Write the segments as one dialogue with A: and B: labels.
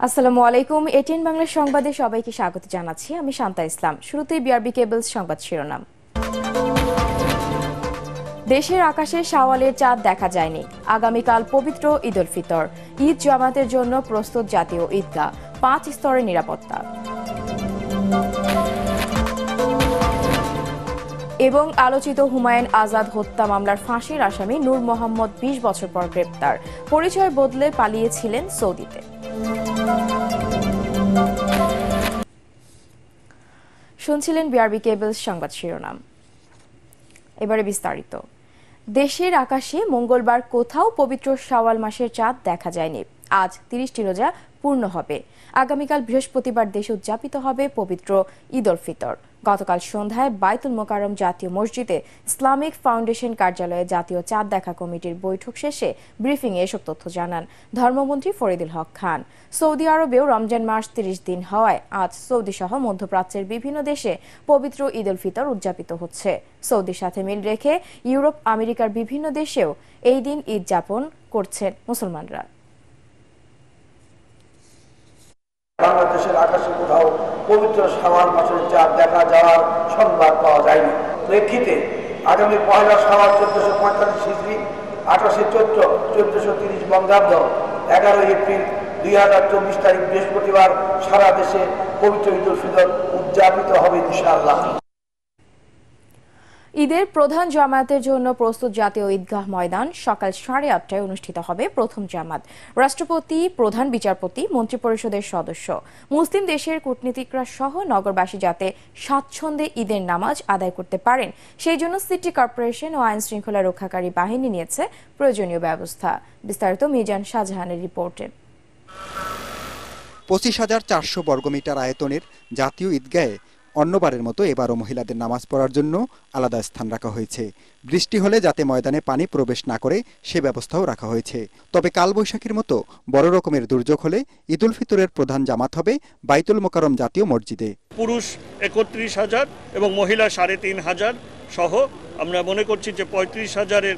A: আসসালামু আলাইকুম। এটিএন বাংলা সংবাদে সবাইকে স্বাগত জানাচ্ছি। আমি শান্তা ইসলাম। শুরুতেই বিআরবি কেবলস সংবাদ শিরোনাম। দেশের আকাশে শাওয়ালের চাঁদ দেখা যায়নি। আগামীকাল পবিত্র ঈদ উল ফিতর। ঈদ জামাতের জন্য প্রস্তুত জাতীয় ঈদগাহ, 5 স্তরের নিরাপত্তা। এবং আলোচিত হুমায়ুন আজাদ হত্যা মামলার ফাঁসির আসামি নূর মোহাম্মদ 20 বছর পর গ্রেপ্তার। পরিচয় বদলে পালিয়েছিলেন সৌদিতে। শুনছিলেন বিআরবি কেবলস সংবাদ শিরোনাম। এবারে বিস্তারিত। দেশের আকাশে মঙ্গলবার কোথাও পবিত্র শাওয়াল মাসের চাঁদ দেখা যায়নি। আজ 30টি রোজা পূর্ণ হবে। আগামীকাল বৃহস্পতিবার দেশে উদযাপিত হবে পবিত্র ঈদ উল ফিতর। গতকাল সন্ধ্যায় বাইতুল মোকাররম জাতীয় মসজিদে ইসলামিক ফাউন্ডেশন কার্যালয়ে জাতীয় চাঁদ দেখা কমিটির বৈঠক শেষে ব্রিফিংয়ে এসব তথ্য জানান ধর্মমন্ত্রী ফরিদুল হক খান। সৌদি আরবেও রমজান মাস 30 দিন হওয়ায় আজ সৌদি সহ মধ্যপ্রাচ্যের বিভিন্ন দেশে পবিত্র ঈদ উল ফিতর উদযাপিত হচ্ছে। সৌদির সাথে মিল রেখে ইউরোপ, আমেরিকার বিভিন্ন দেশেও এই দিন ঈদ যাপন করছেন মুসলমানরা।
B: বাংলাদেশের আকাশে কোথাও পবিত্র শাওয়াল মাসের চাঁদ দেখা যাওয়ার সংবাদ পাওয়া যায়নি। প্রেক্ষিতে আগামী 1 শাওয়াল 1445 হিজরি, 28 চৈত্র 1430 বঙ্গাব্দ, 11 এপ্রিল 2024 তারিখ বৃহস্পতিবার সারা দেশে পবিত্র ঈদ উল ফিতর উদযাপিত হবে ইনশাআল্লাহ।
A: ঈদের প্রধান জামায়াতের জন্য প্রস্তুত জাতীয় ঈদগাহ ময়দান। সকাল 8:30টায় অনুষ্ঠিত হবে প্রথম জামাত। রাষ্ট্রপতি, প্রধান বিচারপতি, মন্ত্রিপরিষদের সদস্য, মুসলিম দেশের কূটনীতিকরা সহ নগরবাসী যাতে স্বাচ্ছন্দ্যে ঈদের নামাজ আদায় করতে পারেন সেই জন্য সিটি কর্পোরেশন ও আইন শৃঙ্খলা রক্ষাকারী বাহিনী নিয়েছে প্রয়োজনীয় ব্যবস্থা। বিস্তারিত মিজান শাহজাহানের রিপোর্টে।
C: 25,400 বর্গমিটার আয়তনের জাতীয় ঈদগাহে অন্যবারের মতো এবারও মহিলাদের নামাজ পড়ার জন্য আলাদা স্থান রাখা হয়েছে। বৃষ্টি হলে যাতে ময়দানে পানি প্রবেশ না করে সে ব্যবস্থাও রাখা হয়েছে। তবে কালবৈশাখীর মতো বড় রকমের দুর্যোগ হলে ঈদ উল ফিতরের প্রধান জামাত হবে বাইতুল মোকাররম জাতীয় মসজিদে।
D: পুরুষ 31,000 এবং মহিলা 3,500 সহ আমরা মনে করছি যে 35,000-এর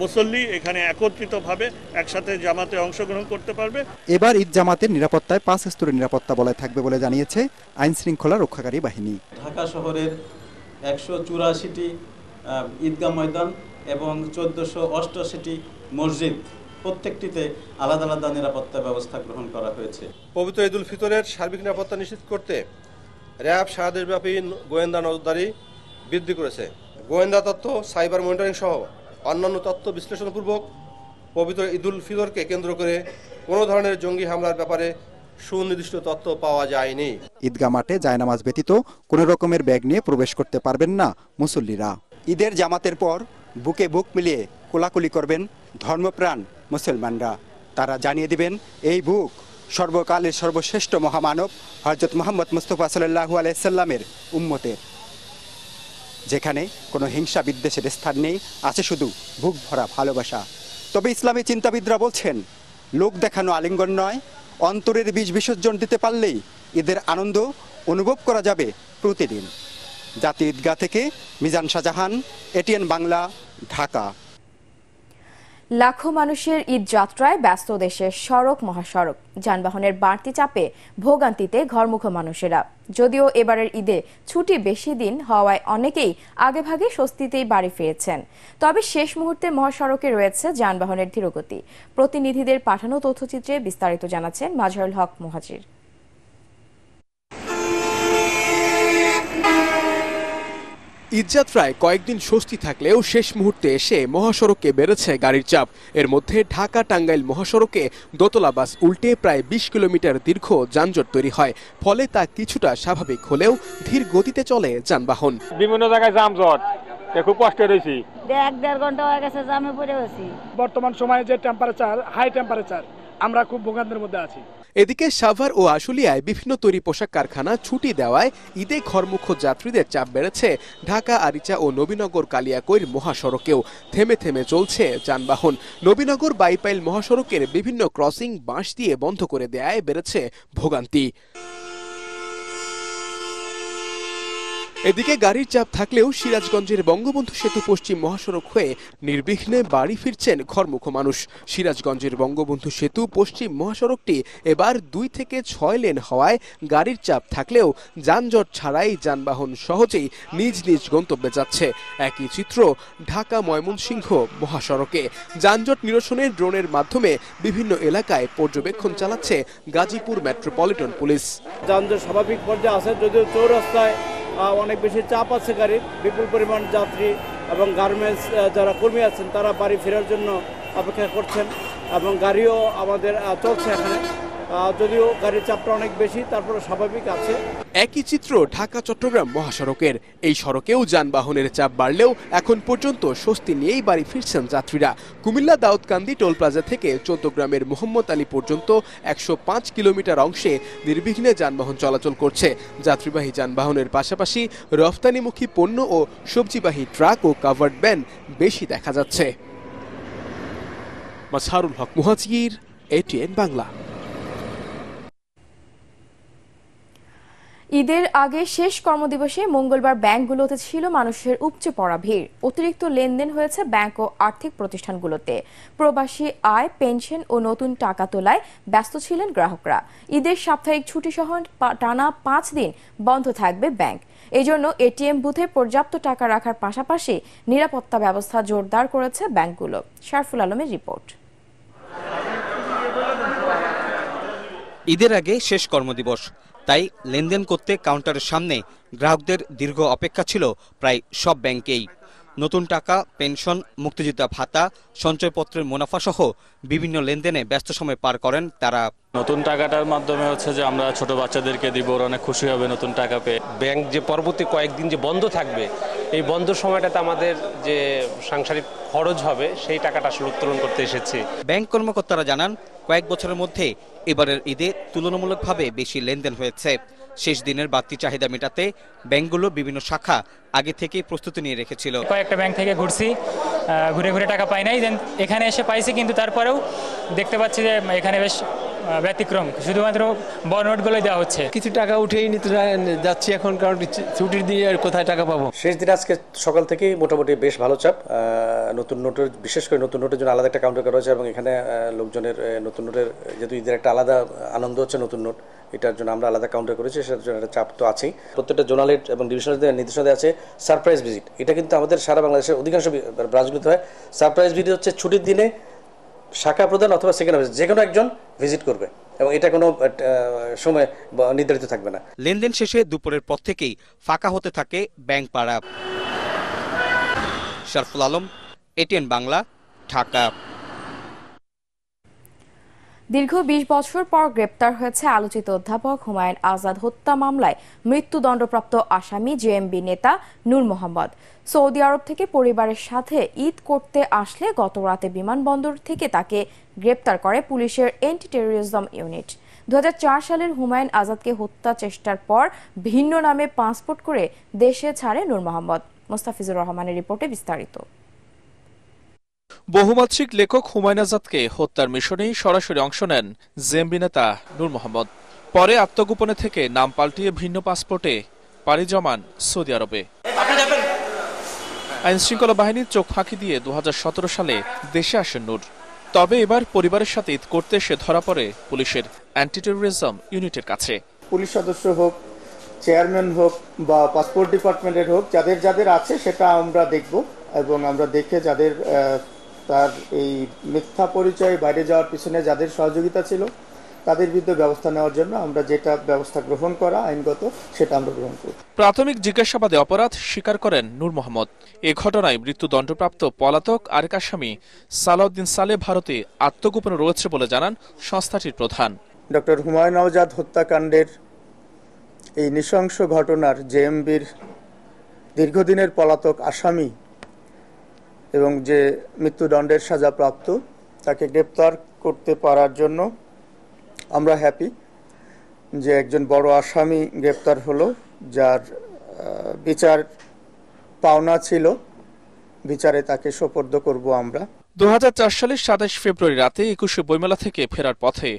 D: মুসল্লি এখানে একত্রিতভাবে একসাথে জামাতে অংশগ্রহণ করতে পারবে।
C: এবার ঈদ জামাতের নিরাপত্তায় 5 স্তরের নিরাপত্তা বলয় থাকবে বলে জানিয়েছে আইন শৃঙ্খলা রক্ষাকারী বাহিনী।
E: ঢাকা শহরের 184টি ঈদগাহ ময়দান এবং 1488টি মসজিদ, প্রত্যেকটিতে আলাদা আলাদা নিরাপত্তা ব্যবস্থা গ্রহণ করা হয়েছে।
F: পবিত্র ঈদ উল ফিতরের সার্বিক নিরাপত্তা নিশ্চিত করতে র্যাব সারা দেশব্যাপী গোয়েন্দা নজরদারি বৃদ্ধি করেছে। গোয়েন্দা তথ্য, সাইবার মনিটরিং সহ অন্যান্য তথ্য বিশ্লেষণপূর্বক পবিত্র ঈদ উল ফিতরকে কেন্দ্র করে কোনো ধরনের জঙ্গি হামলার ব্যাপারে সুনির্দিষ্ট তথ্য পাওয়া যায়নি।
C: ঈদগাহ মাঠে জায়নামাজ ব্যতীত কোনো রকমের ব্যাগ নিয়ে প্রবেশ করতে পারবেন না মুসল্লিরা। ঈদের জামাতের পর বুকে বুক মিলিয়ে কোলাকুলি করবেন ধর্মপ্রাণ মুসলমানরা। তারা জানিয়ে দিবেন এই বুক সর্বকালের সর্বশ্রেষ্ঠ মহামানব হযরত মুহাম্মদ মুস্তাফা সাল্লাল্লাহু আলাইহি সাল্লামের উম্মতের, যেখানে কোনো হিংসা বিদ্বেষের স্থান নেই, আছে শুধু বুক ভরা ভালোবাসা। তবে ইসলামী চিন্তাবিদরা বলছেন, লোক দেখানো আলিঙ্গন নয়, অন্তরের বীজ বিসর্জন দিতে পারলেই ঈদের আনন্দ অনুভব করা যাবে প্রতিদিন। জাতীয় ঈদগাহ থেকে মিজান শাহজাহান, এটিএন বাংলা, ঢাকা।
A: লাখো মানুষের ঈদ যাত্রায় ব্যস্ত দেশের সড়ক মহাসড়ক। যানবাহনের বাড়তি চাপে ভোগান্তিতে ঘরমুখো মানুষেরা। যদিও এবারের ঈদে ছুটি বেশি দিন হওয়ায় অনেকেই আগেভাগে স্বস্তিতেই বাড়ি ফিরেছেন, তবে শেষ মুহূর্তে মহাসড়কে রয়েছে যানবাহনের ধীরগতি। প্রতিনিধিদের পাঠানো তথ্যচিত্রে বিস্তারিত জানাচ্ছেন মাজহারুল হক মুহাজির।
G: ঈদযাত্রায় কয়েকদিন স্বস্তি থাকলেও শেষ মুহূর্তে এসে মহাসড়কে বেড়েছে গাড়ির চাপ। এর মধ্যে ঢাকা টাঙ্গাইল মহাসড়কে দোতলা বাস উল্টে প্রায় 20 কিলোমিটার দীর্ঘ যানজট তৈরি হয়। ফলে তা কিছুটা স্বাভাবিক হলেও ধীর গতিতে চলে যানবাহন।
H: বিভিন্ন জায়গায় যানজট, খুব কষ্ট রয়েছি।
I: 1-1.5 ঘন্টা হয়ে গেছে জামে পড়ে আছি।
H: বর্তমান সময়ে যে টেম্পারেচার, হাই টেম্পারেচার, আমরা খুব ভোগান্তির মধ্যে আছি।
G: এদিকে সাভার ও আশুলিয়ায় বিভিন্ন তৈরি পোশাক কারখানা ছুটি দেওয়ায় ঈদে ঘরমুখো যাত্রীদের চাপ বেড়েছে ঢাকা আরিচা ও নবীনগর কালিয়াকৈর মহাসড়কেও। থেমে থেমে চলছে যানবাহন। নবীনগর বাইপাইল মহাসড়কের বিভিন্ন ক্রসিং বাঁশ দিয়ে বন্ধ করে দেয়ায় বেড়েছে ভোগান্তি। এদিকে গাড়ির চাপ থাকলেও সিরাজগঞ্জের বঙ্গবন্ধু সেতু পশ্চিম মহাসড়ক হয়ে নির্বিঘ্নে বাড়ি ফিরছেন ঘরমুখ মানুষ। সিরাজগঞ্জের বঙ্গবন্ধু সেতু পশ্চিম মহাসড়কটি এবার 2 থেকে 6 লেন হওয়ায় গাড়ির চাপ থাকলেও যানজট ছাড়াই যানবাহন সহজেই নিজ নিজ গন্তব্যে যাচ্ছে। একই চিত্র ঢাকা ময়মনসিংহ মহাসড়কে। যানজট নিরসনের ড্রোনের মাধ্যমে বিভিন্ন এলাকায় পর্যবেক্ষণ চালাচ্ছে গাজীপুর মেট্রোপলিটন পুলিশ।
J: যানজট স্বাভাবিক পর্যায়ে আছে, যদিও চৌরাস্তায় অনেক বেশি চাপ আছে গাড়ির, বিপুল পরিমাণ যাত্রী এবং গার্মেন্টস যারা কর্মী আছেন তারা বাড়ি ফেরার জন্য অপেক্ষা করছেন এবং গাড়িও আমাদের চলছে এখানে, যদিও গাড়ির চাপটা অনেক বেশি, তারপরে স্বাভাবিক আছে।
G: একই চিত্র ঢাকা চট্টগ্রাম মহাসড়কের। এই সড়কেও যানবাহনের চাপ বাড়লেও এখন পর্যন্ত স্বস্তি নিয়েই বাড়ি ফিরছেন যাত্রীরা। কুমিল্লা দাউদকান্দি টোল প্লাজা থেকে চৌদ্দগ্রামের মোহাম্মদ আলী পর্যন্ত 105 কিলোমিটার অংশে নির্বিঘ্নে যানবাহন চলাচল করছে। যাত্রীবাহী যানবাহনের পাশাপাশি রফতানিমুখী পণ্য ও সবজিবাহী ট্রাক ও কাভার্ড ভ্যান বেশি দেখা যাচ্ছে। মাজহারুল হক মুহাজির, ATN বাংলা।
A: ঈদের আগে শেষ কর্মদিবসে মঙ্গলবার ব্যাংকগুলোতে ছিল মানুষের উপচে পড়া ভিড়। অতিরিক্ত লেনদেন হয়েছে ব্যাংক ও আর্থিক প্রতিষ্ঠানগুলোতে। প্রবাসী আয়, পেনশন ও নতুন টাকা তোলায় ব্যস্ত ছিলেন গ্রাহকরা। ঈদের সাপ্তাহিক ছুটি সহ টানা 5 দিন বন্ধ থাকবে ব্যাংক। এই জন্য এটিএম বুথে পর্যাপ্ত টাকা রাখার পাশাপাশি নিরাপত্তা ব্যবস্থা জোরদার করেছে ব্যাংকগুলো। শারফুল আলমের রিপোর্ট।
K: ঈদের আগে শেষ কর্মদিবস, তাই লেনদেন করতে কাউন্টারের সামনে গ্রাহকদের দীর্ঘ অপেক্ষা ছিল প্রায় সব ব্যাংকেই। নতুন টাকা, পেনশন, মুক্তিযোদ্ধা ভাতা, সঞ্চয়পত্রের মুনাফা সহ বিভিন্ন লেনদেনে ব্যস্ত সময় পার করেন তারা।
L: নতুন টাকাটার মাধ্যমে হচ্ছে যে আমরা ছোট বাচ্চাদেরকে দিব, ওরা অনেক খুশি হবে নতুন টাকা পেয়ে।
M: ব্যাংক যে পরবর্তী কয়েকদিন যে বন্ধ থাকবে, এই বন্ধ সময়টাতে আমাদের যে সাংসারিক খরচ হবে সেই টাকাটা আসলে উত্তোলন করতে এসেছি।
K: ব্যাংক কর্মকর্তারা জানান, কয়েক বছরের মধ্যে এবারের ঈদে তুলনামূলকভাবে বেশি লেনদেন হয়েছে। শেষ দিনের বাড়তি চাহিদা মেটাতে ব্যাংকগুলো বিভিন্ন শাখা আগে থেকে প্রস্তুতি নিয়ে রেখেছিল।
N: কয়েকটা ব্যাংক থেকে ঘুরছি, ঘুরে ঘুরে টাকা পাই নাই, দেন এখানে এসে পাইছি, কিন্তু তারপরেও দেখতে পাচ্ছি যে এখানে বেশ ব্যতিক্রম, শুধুমাত্র বড় নোটগুলোই দেওয়া হচ্ছে।
O: কিছু টাকা উঠেই নিতে যাচ্ছি এখন, কারণ ছুটির দিনে আর কোথায় টাকা পাবো।
P: শেষ দিন আজকে সকাল থেকেই মোটামুটি বেশ ভালো চাপ। নতুন নোটের, বিশেষ করে নতুন নোটের জন্য আলাদা একটা কাউন্টার করা হয়েছে এবং এখানে লোকজনের নতুন নোটের যেহেতু ঈদের একটা আলাদা আনন্দ হচ্ছে নতুন নোট, এটার জন্য আমরা আলাদা কাউন্টার করেছি। সেটার জন্য একটা চাপ তো আছেই। প্রত্যেকটা জোনালের এবং ডিভিশনালদের নির্দেশনা আছে সারপ্রাইজ ভিজিট। এটা কিন্তু আমাদের সারা বাংলাদেশের অধিকাংশ ব্রাঞ্চগুলিতে হয়। সারপ্রাইজ ভিজিট হচ্ছে ছুটির দিনে শাখা প্রধান অথবা সেকেন্ড অফিস যে কোনো একজন ভিজিট করবে এবং এটা কোনো সময় নির্ধারিত থাকবে না।
K: লেনদেন শেষে দুপুরের পর থেকেই ফাঁকা হতে থাকে ব্যাংক পাড়া। শারফুল আলম, ATN বাংলা, ঢাকা।
A: দীর্ঘ 20 বছর পর গ্রেপ্তার হয়েছে আলোচিত অধ্যাপক হুমায়ুন আজাদ হত্যা মামলায় মৃত্যুদণ্ডপ্রাপ্ত আসামি জেএমবি নেতা নূর মোহাম্মদ। সৌদি আরব থেকে পরিবারের সাথে ঈদ করতে আসলে গত রাতে বিমানবন্দর থেকে তাকে গ্রেপ্তার করে পুলিশের অ্যান্টি টেররিজম ইউনিট। 2004 সালের হুমায়ুন আজাদকে হত্যা চেষ্টার পর ভিন্ন নামে পাসপোর্ট করে দেশে ছাড়ে নূর মোহাম্মদ। মোস্তাফিজুর রহমানের রিপোর্টে বিস্তারিত।
Q: বহুমাত্রিক লেখক হুমায়ুন আজাদকে হত্যার মিশনেই সরাসরি অংশ নেন জেএমবি নেতা নূর মোহাম্মদ। পরে আত্মগোপনে থেকে নাম পাল্টিয়ে ভিন্ন পাসপোর্টে পাড়ি জমান সৌদি আরবে। আইনশৃঙ্খলা বাহিনীর চোখ ফাঁকি দিয়ে 2017 সালে দেশে আসেন নূর। তবে এবার পরিবারের সাথে ঈদ করতে সে ধরা পড়ে পুলিশের অ্যান্টি টেররিজম ইউনিটের কাছে।
R: পুলিশ সদস্য হোক, চেয়ারম্যান হোক বা পাসপোর্ট ডিপার্টমেন্টের হোক, যাদের যাদের আছে সেটা আমরা দেখব এবং আমরা দেখে যাদের তার এই মিথ্যা পরিচয় বাইরে যাওয়ার পিছনে যাদের সহযোগিতা ছিল তাদের বিরুদ্ধে ব্যবস্থা নেওয়ার জন্য আমরা যেটা ব্যবস্থা গ্রহণ করা আইনগত সেটা আমরা গ্রহণ করব।
Q: প্রাথমিক জিজ্ঞাসাবাদে অপরাধ স্বীকার করেন নূর মোহাম্মদ। এ ঘটনায় মৃত্যুদণ্ডপ্রাপ্ত পলাতক আরেক আসামি সালাউদ্দিন সালে ভারতে আত্মগোপনে রয়েছে বলে জানান সংস্থাটির প্রধান।
R: ডক্টর হুমায়ুন আজাদ হত্যাকাণ্ডের এই নৃশংস ঘটনার জেএমবির দীর্ঘদিনের পলাতক আসামি এবং যে মৃত্যুদণ্ডের সাজাপ্রাপ্ত তাকে গ্রেপ্তার করতে পারার জন্য আমরা হ্যাপি যে একজন বড় আসামি গ্রেপ্তার হলো, যার বিচার পাওনা ছিল, বিচারে তাকে সোপর্দ করব আমরা।
Q: 2004 সালের 27 ফেব্রুয়ারি রাতে 21শে বইমেলা থেকে ফেরার পথে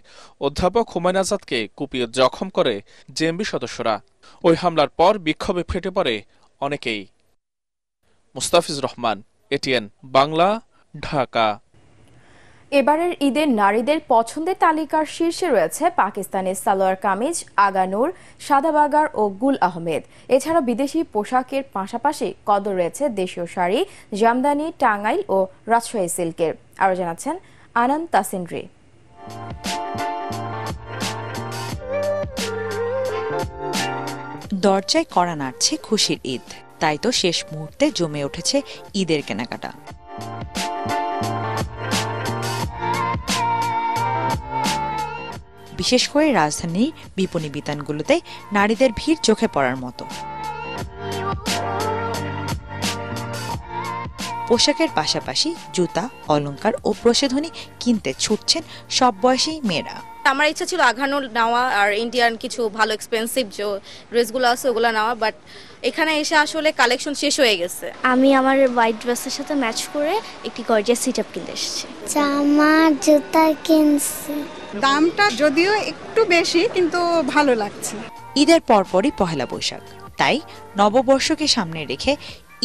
Q: অধ্যাপক হুমায়ুন আজাদকে কুপিয়ে জখম করে জেএমবি সদস্যরা। ওই হামলার পর বিক্ষোভে ফেটে পড়ে অনেকেই। মুস্তাফিজ রহমান, এটিএন বাংলা, ঢাকা।
A: এবারের ঈদের নারীদের পছন্দের তালিকার শীর্ষে রয়েছে পাকিস্তানের সালোয়ার কামিজ, আগানুর, সাদাবাগার ও গুল আহমেদ। এছাড়া বিদেশি পোশাকের পাশাপাশি কদর রয়েছে দেশীয় শাড়ি, জামদানি, টাঙ্গাইল ও রাজশাহী সিল্কের। আরো জানাচ্ছেন আনন্দ তাসিনরি।
S: দরজায় কড়া নাড়ছে খুশির ঈদ, তাই তো শেষ মুহূর্তে জমে উঠেছে ঈদের কেনাকাটা। বিশেষ করে রাজধানীর বিপণী বিতানগুলোতে নারীদের ভিড় চোখে পড়ার মতো। পোশাকের পাশাপাশি জুতা, অলংকার ও প্রসাধনী কিনতে ছুটছেন সব বয়সী মেয়েরা।
T: আমার ইচ্ছা ছিল আঘানুর নেওয়া আর ইন্ডিয়ান কিছু ভালো এক্সপেন্সিভ যে ড্রেসগুলো আছে ওগুলো নেওয়া, বাট এখানে এসে আসলে কালেকশন শেষ হয়ে গেছে।
U: আমি আমার হোয়াইট ড্রেসের সাথে ম্যাচ করে একটি গর্জিয়াস সিটআপ কিনতে এসেছি। জামা, জুতা কিনছি।
V: দামটা যদিও একটু বেশি কিন্তু ভালো লাগছে।
S: ঈদের পরপরই পহেলা বৈশাখ, তাই নববর্ষকে সামনে রেখে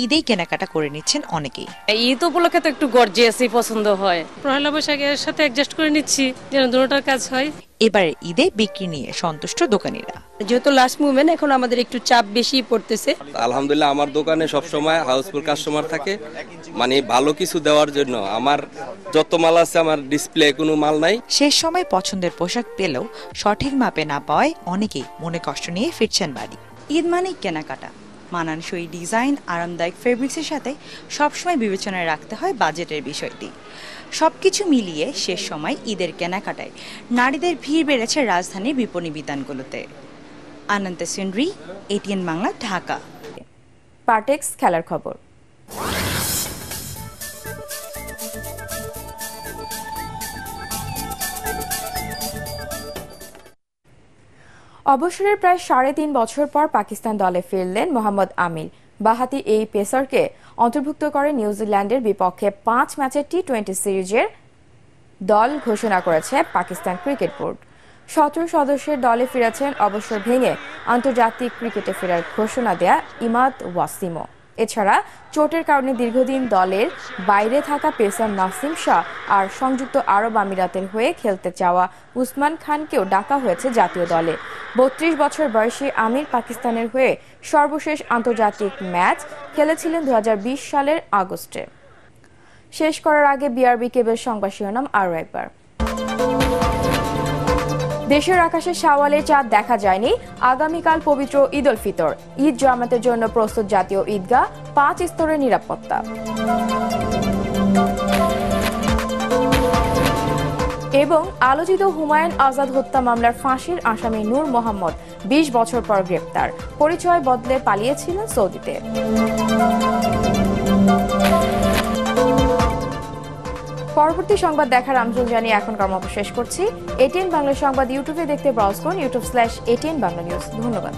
S: ঈদেই কেনাকাটা করে নিচ্ছেন অনেকেই।
W: ঈদ উপলক্ষে তো একটু গর্জিয়াসই পছন্দ হয়, পহেলা বৈশাখের সাথে অ্যাডজাস্ট করে নিচ্ছি যেন দুটোটার কাজ হয়।
S: এবারে ঈদে বিক্রি নিয়ে সন্তুষ্ট দোকানিরা।
W: যেহেতু লাস্ট মুভমেন্ট, এখন আমাদের একটু চাপ বেশি পড়তেছে।
X: আলহামদুলিল্লাহ, আমার দোকানে সবসময় হাউসফুল কাস্টমার থাকে, মানে ভালো কিছু দেওয়ার জন্য। আমার যত মাল আছে আমার ডিসপ্লে কোনো মাল নাই।
S: শেষ সময় পছন্দের পোশাক পেলেও সঠিক মাপে না পাওয়ায় অনেকেই মনে কষ্ট নিয়ে ফিরছেন বাড়ি। ঈদ মানেই কেনাকাটা, মানানসই ডিজাইন, আরামদায়ক ফেব্রিক্সের সাথে সবসময় বিবেচনায় রাখতে হয় বাজেটের বিষয়টি। সবকিছু মিলিয়ে শেষ সময় ঈদের কেনাকাটায় নারীদের ভিড় বেড়েছে রাজধানীর বিপণী বিতানগুলোতে। আনন্দ সিনরি, এটিএন বাংলা, ঢাকা।
A: পার্টেক্স খেলার খবর। অবসরের প্রায় 3.5 বছর পর পাকিস্তান দলে ফিরলেন মোহাম্মদ আমির। বাহাতি এই পেসারকে অন্তর্ভুক্ত করে নিউজিল্যান্ডের বিপক্ষে 5 ম্যাচের টি-20 সিরিজের দল ঘোষণা করেছে পাকিস্তান ক্রিকেট বোর্ড। 17 সদস্যের দলে ফিরেছেন অবসর ভেঙে আন্তর্জাতিক ক্রিকেটে ফেরার ঘোষণা দেয়া ইমাদ ওয়াসিমও। এছাড়া চোটের কারণে দীর্ঘদিন দলের বাইরে থাকা পেসার নাসিম শাহ আর সংযুক্ত আরব আমিরাতের হয়ে খেলতে চাওয়া উসমান খানকেও ডাকা হয়েছে জাতীয় দলে। 32 বছর বয়সী আমির পাকিস্তানের হয়ে সর্বশেষ আন্তর্জাতিক ম্যাচ খেলেছিলেন 2020 সালের আগস্টে। শেষ করার আগে বিআরবি কেবল সংবাদ শিরোনাম আরও একবার। দেশের আকাশে শাওয়ালের চাঁদ দেখা যায়নি, আগামীকাল পবিত্র ঈদ উল ফিতর। ঈদ জামাতের জন্য প্রস্তুত জাতীয় ঈদগাহ, 5 স্তরের নিরাপত্তা। এবং আলোচিত হুমায়ুন আজাদ হত্যা মামলার ফাঁসির আসামি নূর মোহাম্মদ 20 বছর পর গ্রেপ্তার, পরিচয় বদলে পালিয়েছিলেন সৌদিতে। পরবর্তী সংবাদ দেখার আমন্ত্রণ জানিয়ে এখনকার মতো শেষ করছি। এটিএন বাংলা সংবাদ ইউটিউবে দেখতে ব্রাউজ করুন youtube/ATN Bangla News। ধন্যবাদ।